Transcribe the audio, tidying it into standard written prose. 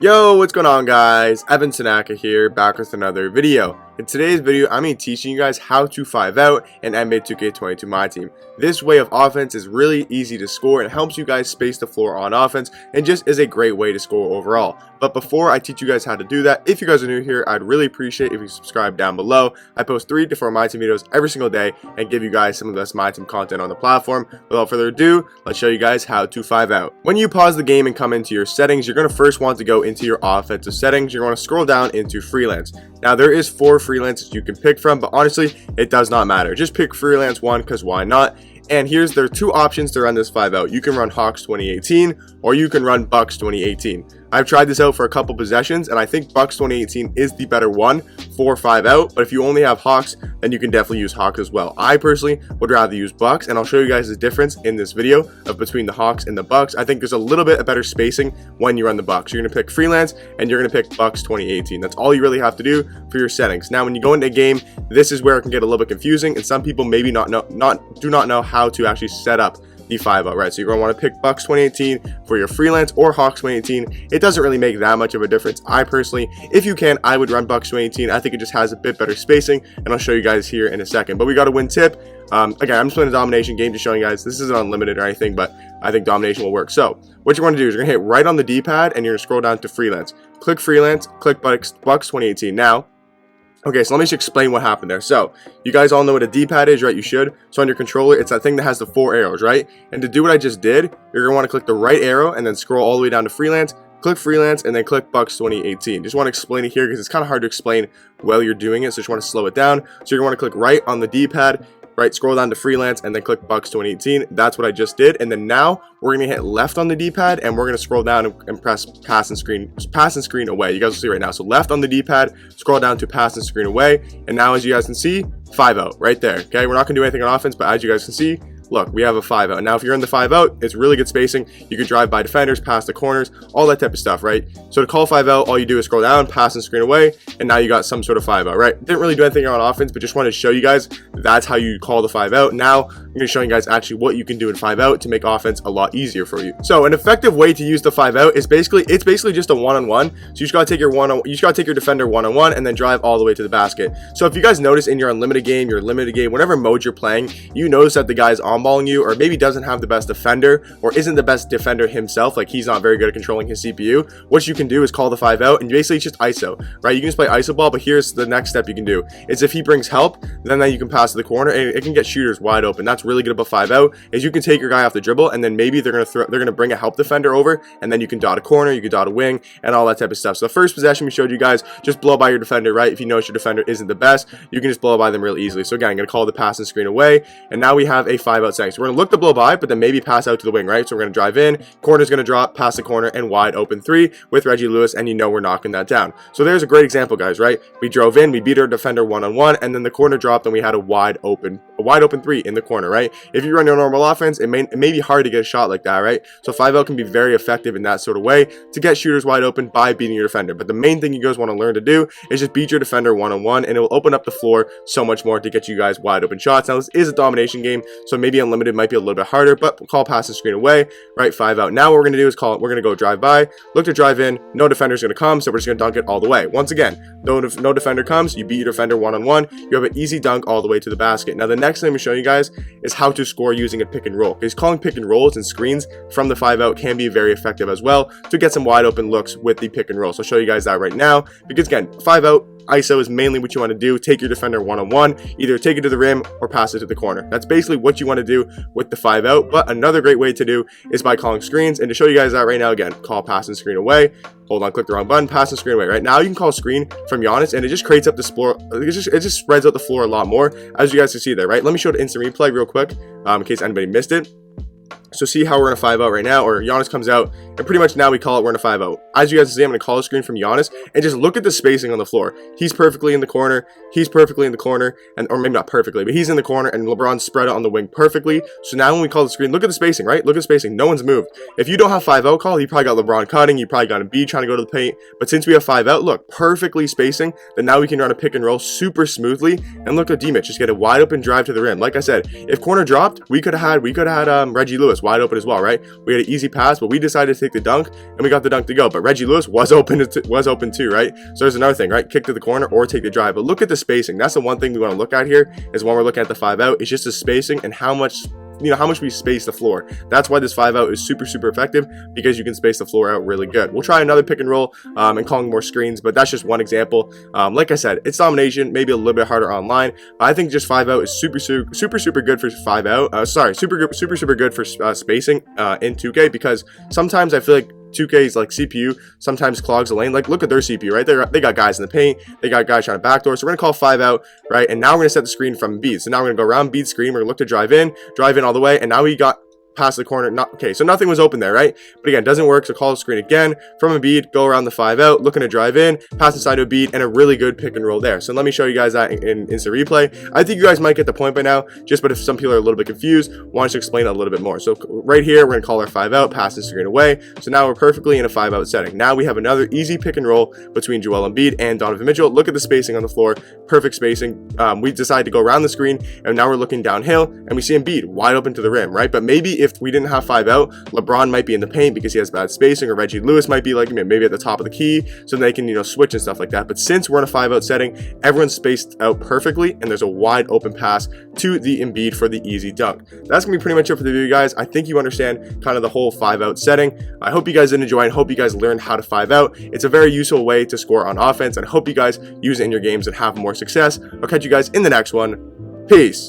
Yo, what's going on guys? Evan Tanaka here, back with another video. In today's video, I'm going to be teaching you guys how to 5-out in NBA 2K22 Myteam. This way of offense is really easy to score and helps you guys space the floor on offense and just is a great way to score overall. But before I teach you guys how to do that, if you guys are new here, I'd really appreciate if you subscribe down below. I post 3 to 4 Myteam videos every single day and give you guys some of the best Myteam content on the platform. Without further ado, let's show you guys how to 5-out. When you pause the game and come into your settings, you're going to first want to go into your offensive settings. You're going to scroll down into freelance. Now there is 4 freelances you can pick from, but honestly it does not matter. Just pick freelance 1 because why not? And there are 2 options to run this 5-out. You can run Hawks 2018 or you can run Bucks 2018. I've tried this out for a couple possessions and I think Bucks 2018 is the better one for 5-out, but if you only have Hawks, then you can definitely use Hawks as well. I personally would rather use Bucks, and I'll show you guys the difference in this video of between the Hawks and the Bucks. I think there's a little bit of better spacing when you run the Bucks. You're going to pick freelance and you're going to pick Bucks 2018. That's all you really have to do for your settings. Now when you go into a game, this is where it can get a little bit confusing and some people maybe do not know how to actually set up the 5-out, right? So you're going to want to pick Bucks 2018 for your freelance or Hawks 2018. It doesn't really make that much of a difference. I personally, if you can, I would run Bucks 2018. I think it just has a bit better spacing, and I'll show you guys here in a second. But we got a win tip. Again, I'm just playing a domination game, just showing you guys this isn't unlimited or anything, but I think domination will work. So what you're going to do is you're going to hit right on the D-pad and you're going to scroll down to freelance. Click freelance, click Bucks 2018. Now, okay, so let me just explain what happened there. So, you guys all know what a D-pad is, right? You should. So on your controller, it's that thing that has the 4 arrows, right? And to do what I just did, you're going to want to click the right arrow and then scroll all the way down to freelance, click freelance, and then click Bucks 2018. Just want to explain it here because it's kind of hard to explain while you're doing it, so just want to slow it down. So you're going to want to click right on the D-pad, right, scroll down to freelance, and then click Bucks 2018. That's what I just did. And then now we're going to hit left on the D-pad and we're going to scroll down and press pass and screen away. You guys will see right now. So left on the D-pad, scroll down to pass and screen away. And now as you guys can see, 5-out right there. Okay, we're not going to do anything on offense, but as you guys can see, look, we have a 5-out. Now, if you're in the 5-out, it's really good spacing. You can drive by defenders, pass the corners, all that type of stuff, right? So to call 5-out, all you do is scroll down, pass and screen away, and now you got some sort of 5-out, right? Didn't really do anything on offense, but just wanted to show you guys that's how you call the 5-out. Now, I'm going to show you guys actually what you can do in 5-out to make offense a lot easier for you. So an effective way to use the 5-out is basically just a one-on-one. So you just got to take your defender one-on-one and then drive all the way to the basket. So if you guys notice in your unlimited game, whatever mode you're playing, you notice that the guy's on-balling you or maybe doesn't have the best defender or isn't the best defender himself, like he's not very good at controlling his CPU. What you can do is call the 5-out and basically just ISO, right? You can just play ISO ball, but here's the next step you can do is if he brings help, then you can pass to the corner and it can get shooters wide open. That's really good about 5-out is you can take your guy off the dribble and then maybe they're gonna bring a help defender over and then you can dot a corner, you can dot a wing and all that type of stuff. So the first possession we showed you guys, just blow by your defender, right? If you notice your defender isn't the best, you can just blow by them real easily. So again, I'm gonna call the pass and screen away, and now we have a 5-out setting. So we're gonna look to blow by, but then maybe pass out to the wing, right? So we're gonna drive in, corner's gonna drop, pass the corner, and wide open 3 with Reggie Lewis, and you know we're knocking that down. So there's a great example, guys, right? We drove in, we beat our defender one-on-one, and then the corner dropped, and we had a wide open 3 in the corner, right? If you run your normal offense, it may be hard to get a shot like that, right? So 5-out can be very effective in that sort of way to get shooters wide open by beating your defender. But the main thing you guys want to learn to do is just beat your defender one-on-one, and it will open up the floor so much more to get you guys wide open shots. Now this is a domination game, so maybe unlimited might be a little bit harder, but we'll call pass and screen away, right? 5-out. Now what we're going to do is we're going to go drive by, look to drive in, no defender's going to come, so we're just going to dunk it all the way. Once again, no defender comes, you beat your defender one-on-one, you have an easy dunk all the way to the basket. Now the next thing I'm going to show you guys is how to score using a pick and roll, because calling pick and rolls and screens from the 5-out can be very effective as well to get some wide open looks with the pick and roll. So I'll show you guys that right now, because again, 5-out ISO is mainly what you want to do. Take your defender one-on-one, either take it to the rim or pass it to the corner. That's basically what you want to do with the 5-out. But another great way to do is by calling screens. And to show you guys that right now, again, call pass and screen away. Hold on, click the wrong button, pass and screen away. Right now you can call screen from Giannis and it just creates up the floor. It just spreads out the floor a lot more, as you guys can see there, right? Let me show the instant replay real quick in case anybody missed it. So see how we're in a 5-out right now, or Giannis comes out, and pretty much now we call it we're in a 5-out. As you guys see, I'm going to call a screen from Giannis, and just look at the spacing on the floor. He's perfectly in the corner, or maybe not perfectly, but he's in the corner, and LeBron spread it on the wing perfectly. So now when we call the screen, look at the spacing, right? Look at the spacing. No one's moved. If you don't have 5-out call, you probably got LeBron cutting, you probably got Embiid trying to go to the paint, but since we have 5-out, look, perfectly spacing, then now we can run a pick and roll super smoothly, and look at D-Mitch, just get a wide open drive to the rim. Like I said, if corner dropped, we could have had Reggie Lewis wide open as well, right? We had an easy pass, but we decided to take the dunk, and we got the dunk to go. But Reggie Lewis was open too, right? So there's another thing, right? Kick to the corner or take the drive. But look at the spacing. That's the one thing we want to look at here is when we're looking at the 5 out. It's just the spacing and how much we space the floor. That's why this 5 out is super effective, because you can space the floor out really good. We'll try another pick and roll and calling more screens, but that's just one example. Like I said, it's domination, maybe a little bit harder online. I think just 5 out is super good for 5 out. Super good for spacing in 2K, because sometimes I feel like 2K's like CPU sometimes clogs the lane. Like, look at their CPU, right? They got guys in the paint, they got guys trying to backdoor. So we're gonna call 5 out, right? And now we're gonna set the screen from Embiid. So now we're gonna go around Embiid's screen. We're gonna look to drive in all the way, and now we got past the corner. Okay, so nothing was open there, right? But again, doesn't work. So call the screen again from Embiid, go around the 5 out, looking to drive in, pass inside to Embiid, and a really good pick and roll there. So let me show you guys that in instant replay. I think you guys might get the point by now, but if some people are a little bit confused, want to explain it a little bit more. So right here, we're gonna call our 5 out, pass the screen away. So now we're perfectly in a 5 out setting. Now we have another easy pick and roll between Joel Embiid and Donovan Mitchell. Look at the spacing on the floor, perfect spacing. We decided to go around the screen, and now we're looking downhill, and we see Embiid wide open to the rim, right? But maybe if we didn't have 5 out, LeBron might be in the paint because he has bad spacing, or Reggie Lewis might be like maybe at the top of the key, so they can switch and stuff like that. But since we're in a 5 out setting, everyone's spaced out perfectly, and there's a wide open pass to the Embiid for the easy dunk. That's gonna be pretty much it for the video, guys. I think you understand kind of the whole 5 out setting. I hope you guys did enjoy, and hope you guys learned how to 5 out. It's a very useful way to score on offense, and I hope you guys use it in your games and have more success. I'll catch you guys in the next one. Peace.